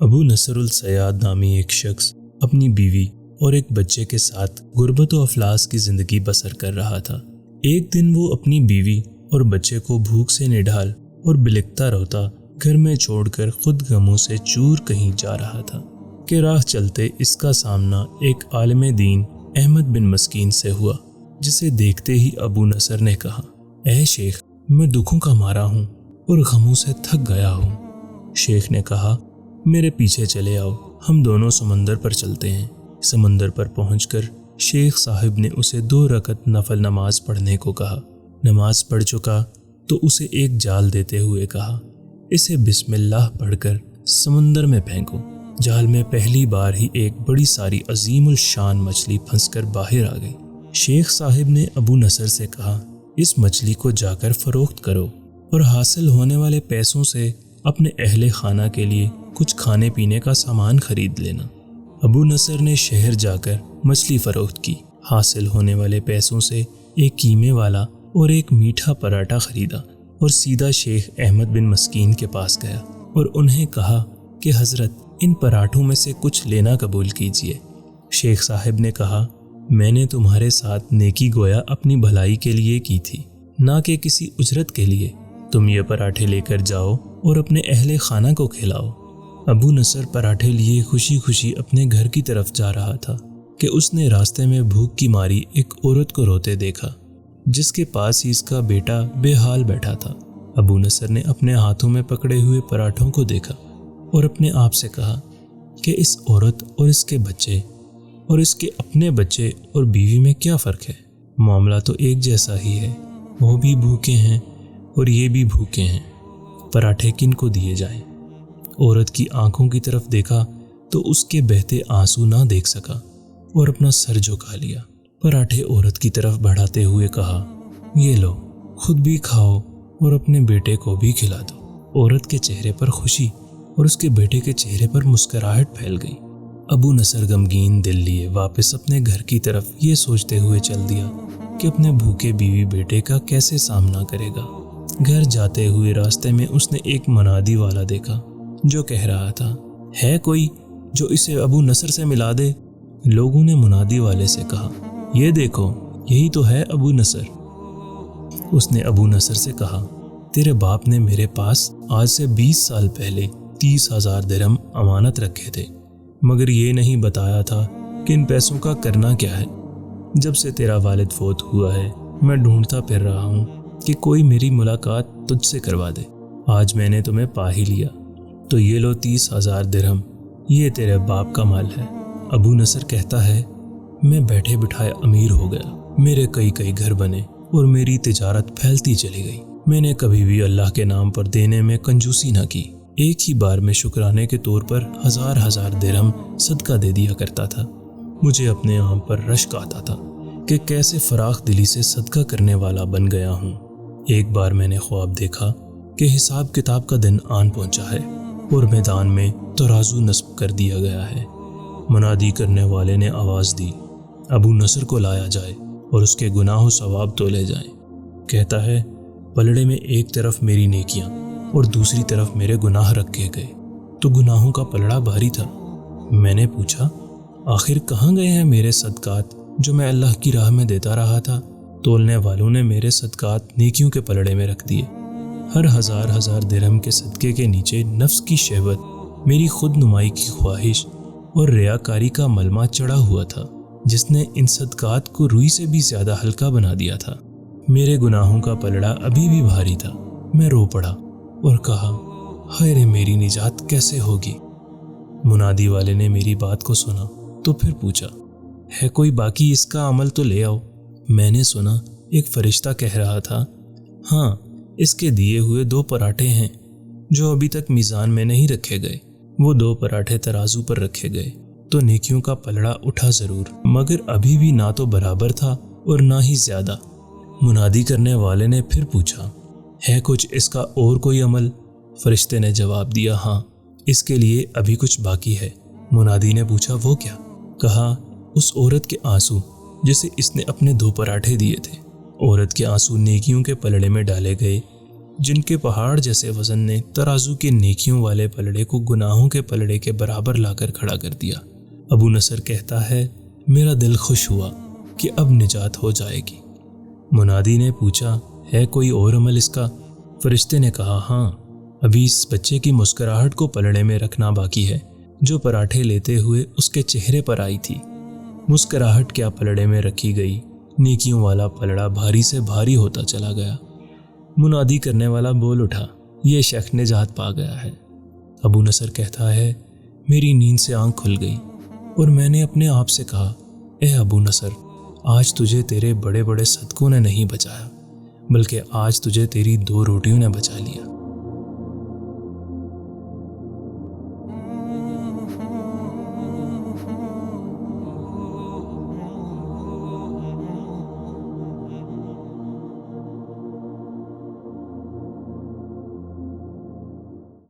ابو نصر السیاد نامی ایک شخص اپنی بیوی اور ایک بچے کے ساتھ غربت و افلاس کی زندگی بسر کر رہا تھا۔ ایک دن وہ اپنی بیوی اور بچے کو بھوک سے نڈھال اور بلکتا روتا گھر میں چھوڑ کر خود غموں سے چور کہیں جا رہا تھا کہ راہ چلتے اس کا سامنا ایک عالم دین احمد بن مسکین سے ہوا، جسے دیکھتے ہی ابو نصر نے کہا، اے شیخ، میں دکھوں کا مارا ہوں اور غموں سے تھک گیا ہوں۔ شیخ نے کہا، میرے پیچھے چلے آؤ، ہم دونوں سمندر پر چلتے ہیں۔ سمندر پر پہنچ کر شیخ صاحب نے اسے 2 رکعت نفل نماز پڑھنے کو کہا۔ نماز پڑھ چکا تو اسے ایک جال دیتے ہوئے کہا، اسے بسم اللہ پڑھ کر سمندر میں پھینکو۔ جال میں پہلی بار ہی ایک بڑی ساری عظیم الشان مچھلی پھنس کر باہر آ گئی۔ شیخ صاحب نے ابو نصر سے کہا، اس مچھلی کو جا کر فروخت کرو اور حاصل ہونے والے پیسوں سے اپنے اہل خانہ کے لیے کچھ کھانے پینے کا سامان خرید لینا۔ ابو نصر نے شہر جا کر مچھلی فروخت کی، حاصل ہونے والے پیسوں سے ایک قیمے والا اور ایک میٹھا پراٹھا خریدا اور سیدھا شیخ احمد بن مسکین کے پاس گیا اور انہیں کہا کہ حضرت، ان پراٹھوں میں سے کچھ لینا قبول کیجیے۔ شیخ صاحب نے کہا، میں نے تمہارے ساتھ نیکی گویا اپنی بھلائی کے لیے کی تھی، نہ کہ کسی اجرت کے لیے۔ تم یہ پراٹھے لے کر جاؤ اور اپنے اہل خانہ کو کھلاؤ۔ ابو نصر پراٹھے لیے خوشی خوشی اپنے گھر کی طرف جا رہا تھا کہ اس نے راستے میں بھوک کی ماری ایک عورت کو روتے دیکھا، جس کے پاس ہی اس کا بیٹا بے حال بیٹھا تھا۔ ابو نصر نے اپنے ہاتھوں میں پکڑے ہوئے پراٹھوں کو دیکھا اور اپنے آپ سے کہا کہ اس عورت اور اس کے بچے اور اس کے اپنے بچے اور بیوی میں کیا فرق ہے؟ معاملہ تو ایک جیسا ہی ہے، وہ بھی بھوکے ہیں اور یہ بھی بھوکے ہیں، پراٹھے کن کو دیے جائیں؟ عورت کی آنکھوں کی طرف دیکھا تو اس کے بہتے آنسو نہ دیکھ سکا اور اپنا سر جھکا لیا۔ پراٹھے عورت کی طرف بڑھاتے ہوئے کہا، یہ لو، خود بھی کھاؤ اور اپنے بیٹے کو بھی کھلا دو۔ عورت کے چہرے پر خوشی اور اس کے بیٹے کے چہرے پر مسکراہٹ پھیل گئی۔ ابو نصر غمگین دل لیے واپس اپنے گھر کی طرف یہ سوچتے ہوئے چل دیا کہ اپنے بھوکے بیوی بیٹے کا کیسے سامنا کرے گا۔ گھر جاتے ہوئے راستے میں اس نے ایک منادی والا دیکھا جو کہہ رہا تھا، ہے کوئی جو اسے ابو نصر سے ملا دے؟ لوگوں نے منادی والے سے کہا، یہ دیکھو، یہی تو ہے ابو نصر۔ اس نے ابو نصر سے کہا، تیرے باپ نے میرے پاس آج سے 20 سال پہلے 30,000 درہم امانت رکھے تھے، مگر یہ نہیں بتایا تھا کہ ان پیسوں کا کرنا کیا ہے۔ جب سے تیرا والد فوت ہوا ہے میں ڈھونڈتا پھر رہا ہوں کہ کوئی میری ملاقات تجھ سے کروا دے۔ آج میں نے تمہیں پا ہی لیا، تو یہ لو 30,000 درہم، یہ تیرے باپ کا مال ہے۔ ابو نصر کہتا ہے، میں بیٹھے بٹھائے امیر ہو گیا، میرے کئی گھر بنے اور میری تجارت پھیلتی چلی گئی۔ میں نے کبھی بھی اللہ کے نام پر دینے میں کنجوسی نہ کی، ایک ہی بار میں شکرانے کے طور پر 1000 درہم صدقہ دے دیا کرتا تھا۔ مجھے اپنے آپ پر رشک آتا تھا کہ کیسے فراخ دلی سے صدقہ کرنے والا بن گیا ہوں۔ ایک بار میں نے خواب دیکھا کہ حساب کتاب کا دن آن پہنچا ہے اور میدان میں ترازو نصب کر دیا گیا ہے۔ منادی کرنے والے نے آواز دی، ابو نصر کو لایا جائے اور اس کے گناہ و ثواب تولے جائیں۔ کہتا ہے، پلڑے میں ایک طرف میری نیکیاں اور دوسری طرف میرے گناہ رکھے گئے تو گناہوں کا پلڑا بھاری تھا۔ میں نے پوچھا، آخر کہاں گئے ہیں میرے صدقات جو میں اللہ کی راہ میں دیتا رہا تھا؟ تولنے والوں نے میرے صدقات نیکیوں کے پلڑے میں رکھ دیے۔ ہر 1000 درہم کے صدقے کے نیچے نفس کی شہوت، میری خود نمائی کی خواہش اور ریاکاری کا ملمہ چڑھا ہوا تھا، جس نے ان صدقات کو روئی سے بھی زیادہ ہلکا بنا دیا تھا۔ میرے گناہوں کا پلڑا ابھی بھی بھاری تھا۔ میں رو پڑا اور کہا، ہائے رے، میری نجات کیسے ہوگی؟ منادی والے نے میری بات کو سنا تو پھر پوچھا، ہے کوئی باقی؟ اس کا عمل تو لے آؤ۔ میں نے سنا ایک فرشتہ کہہ رہا تھا، ہاں، اس کے دیے ہوئے 2 پراٹھے ہیں جو ابھی تک میزان میں نہیں رکھے گئے۔ وہ 2 پراٹھے ترازو پر رکھے گئے تو نیکیوں کا پلڑا اٹھا ضرور، مگر ابھی بھی نہ تو برابر تھا اور نہ ہی زیادہ۔ منادی کرنے والے نے پھر پوچھا، ہے کچھ اس کا اور کوئی عمل؟ فرشتے نے جواب دیا، ہاں، اس کے لیے ابھی کچھ باقی ہے۔ منادی نے پوچھا، وہ کیا؟ کہا، اس عورت کے آنسو جسے اس نے اپنے 2 پراٹھے دیے تھے۔ عورت کے آنسو نیکیوں کے پلڑے میں ڈالے گئے جن کے پہاڑ جیسے وزن نے ترازو کے نیکیوں والے پلڑے کو گناہوں کے پلڑے کے برابر لا کر کھڑا کر دیا۔ ابو نصر کہتا ہے، میرا دل خوش ہوا کہ اب نجات ہو جائے گی۔ منادی نے پوچھا، ہے کوئی اور عمل اس کا؟ فرشتے نے کہا، ہاں، ابھی اس بچے کی مسکراہٹ کو پلڑے میں رکھنا باقی ہے جو پراٹھے لیتے ہوئے اس کے چہرے پر آئی تھی۔ مسکراہٹ کیا پلڑے میں رکھی گئی، نیکیوں والا پلڑا بھاری سے بھاری ہوتا چلا گیا۔ منادی کرنے والا بول اٹھا، یہ شخص نجات پا گیا ہے۔ ابو نصر کہتا ہے، میری نیند سے آنکھ کھل گئی اور میں نے اپنے آپ سے کہا، اے ابو نصر، آج تجھے تیرے بڑے بڑے صدقوں نے نہیں بچایا، بلکہ آج تجھے تیری 2 روٹیوں نے بچا لیا۔